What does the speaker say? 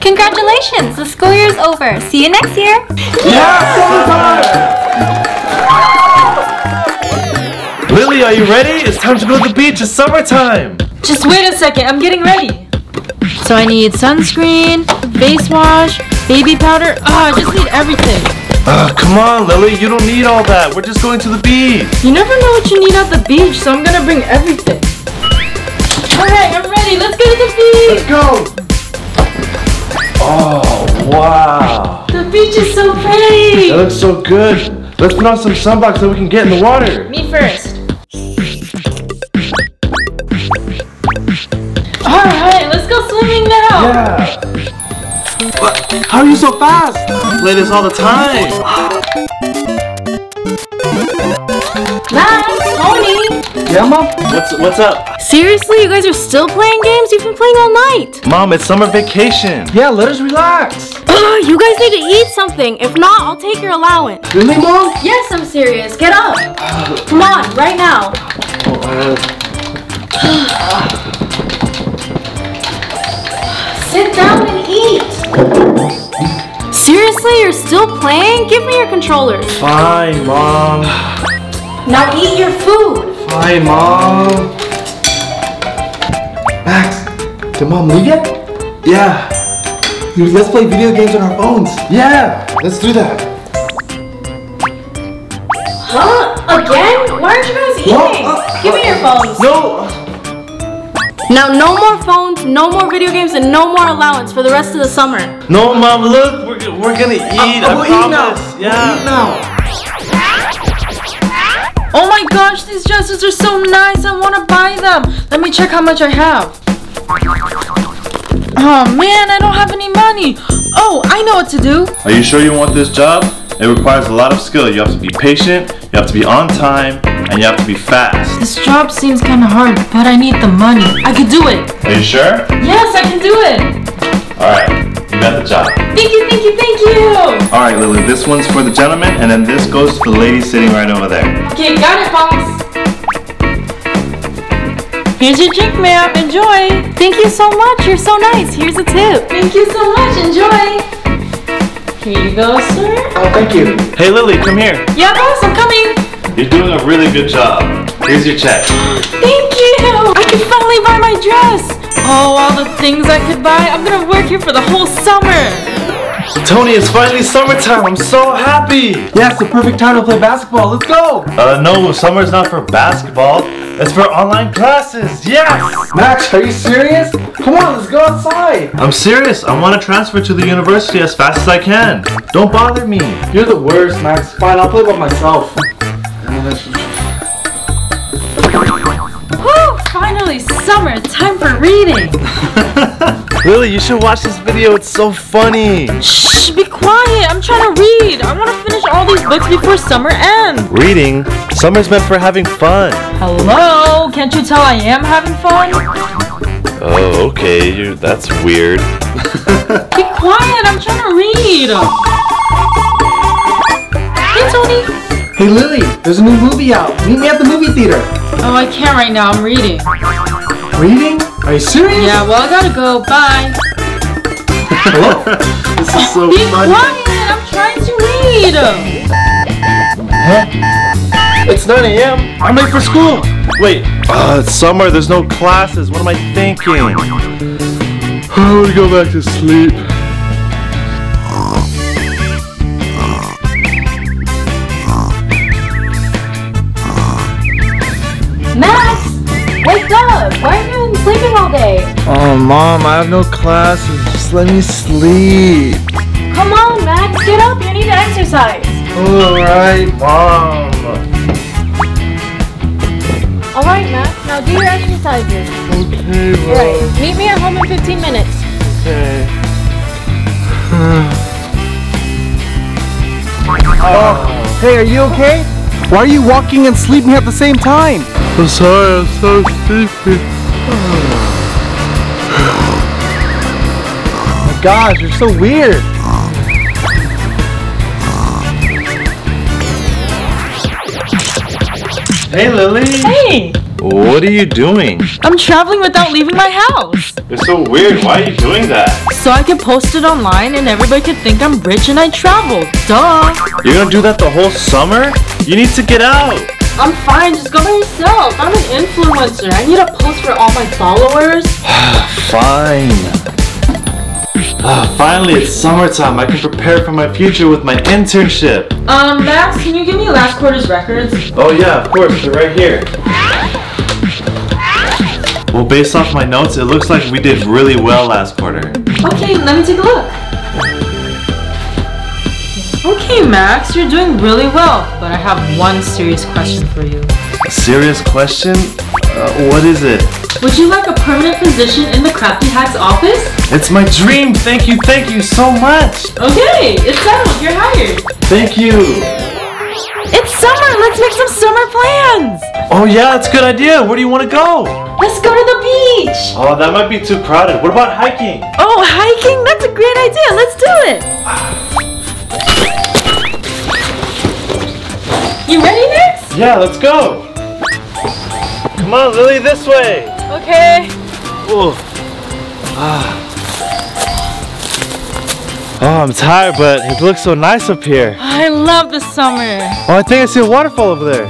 Congratulations! The school year is over. See you next year. Yeah, summertime! Lily, are you ready? It's time to go to the beach. It's summertime. Just wait a second. I'm getting ready. So I need sunscreen, face wash, baby powder. I just need everything. Come on, Lily. You don't need all that. We're just going to the beach. You never know what you need at the beach, so I'm gonna bring everything. Alright, I'm ready. Let's go to the beach. Let's go. Oh, wow. The beach is so pretty. That looks so good. Let's put on some sunblock so we can get in the water. Me first. Alright, let's go swimming now. Yeah. How are you so fast? I play this all the time. Max, Tony. Yeah, Mom? What's up? Seriously, you guys are still playing games? You've been playing all night. Mom, it's summer vacation. Yeah, let us relax. You guys need to eat something. If not, I'll take your allowance. Really, Mom? Yes, I'm serious. Get up. Come on, right now. Sit down and eat. Seriously, you're still playing? Give me your controllers. Fine, Mom. Now eat your food. Fine, Mom. Max, did Mom leave yet? Yeah. Dude, let's play video games on our phones. Yeah, let's do that. Huh? Again? Why aren't you guys eating? Give me your phones. No. Now, no more phones, no more video games, and no more allowance for the rest of the summer. No, Mom, look, we're gonna eat. I promise. Yeah. Eat now. Oh my gosh, these dresses are so nice. I want to buy them. Let me check how much I have. Oh man, I don't have any money. Oh, I know what to do. Are you sure you want this job? It requires a lot of skill. You have to be patient, you have to be on time, and you have to be fast. This job seems kind of hard, but I need the money. I can do it. Are you sure? Yes, I can do it. Alright, you got the job. Thank you, thank you, thank you. Alright, Lily, this one's for the gentleman, and then this goes to the lady sitting right over there. Okay, got it, boss. Here's your drink, ma'am. Enjoy. Thank you so much. You're so nice. Here's a tip. Thank you so much. Enjoy. Here you go, sir. Oh, thank you. Hey, Lily, come here. Yeah, boss, I'm coming. You're doing a really good job. Here's your check. Thank you. I can finally buy my dress. Oh, all the things I could buy. I'm gonna work here for the whole summer. Tony, it's finally summertime. I'm so happy. Yeah, it's the perfect time to play basketball. Let's go. No, summer's not for basketball. It's for online classes. Yes. Max, are you serious? Come on, let's go outside. I'm serious. I want to transfer to the university as fast as I can. Don't bother me. You're the worst, Max. Fine, I'll play by myself. Woo! Finally, summer. Time for reading. Lily, you should watch this video. It's so funny. Shh, be quiet. I'm trying to read. I want to finish all these books before summer ends. Reading? Summer's meant for having fun. Hello? Can't you tell I am having fun? Oh, okay. That's weird. Be quiet. I'm trying to read. Hey, Tony. Hey, Lily, there's a new movie out. Meet me at the movie theater. Oh, I can't right now. I'm reading. Reading? Are you serious? Yeah, well, I gotta go. Bye. Hello? This is so Be funny. quiet. I'm trying to read. Huh? It's 9 a.m. I'm late for school. Wait. It's summer. There's no classes. What am I thinking? I want to go back to sleep. Max, wake up. Why have you been sleeping all day? Oh, Mom, I have no classes. Just let me sleep. Come on, Max. Get up. You need to exercise. Alright, Mom. All right, Max. Now do your exercises. Okay, Mom. Right. Meet me at home in 15 minutes. Okay. Hey, are you okay? Why are you walking and sleeping at the same time? I'm sorry, I'm so sleepy. Oh my gosh, you're so weird. Hey, Lily. Hey. What are you doing? I'm traveling without leaving my house. It's so weird. Why are you doing that? So I could post it online and everybody could think I'm rich and I traveled. Duh. You're gonna do that the whole summer? You need to get out. I'm fine, just go by yourself. I'm an influencer. I need a post for all my followers. Fine. Finally, it's summertime. I can prepare for my future with my internship. Max, can you give me last quarter's records? Oh yeah, of course. They're right here. Well, based off my notes, it looks like we did really well last quarter. Okay, let me take a look. Okay, Max, you're doing really well, but I have one serious question for you. A serious question? What is it? Would you like a permanent position in the Crafty Hack's office? It's my dream. Thank you so much. Okay, it's settled. You're hired. Thank you. It's summer. Let's make some summer plans. Oh yeah, that's a good idea. Where do you want to go? Let's go to the beach. Oh, that might be too crowded. What about hiking? Oh, hiking? That's a great idea. Let's do it. You ready, Max? Yeah, let's go. Come on, Lily, this way. Okay. Oh, I'm tired, but it looks so nice up here. I love the summer. Oh, I think I see a waterfall over there.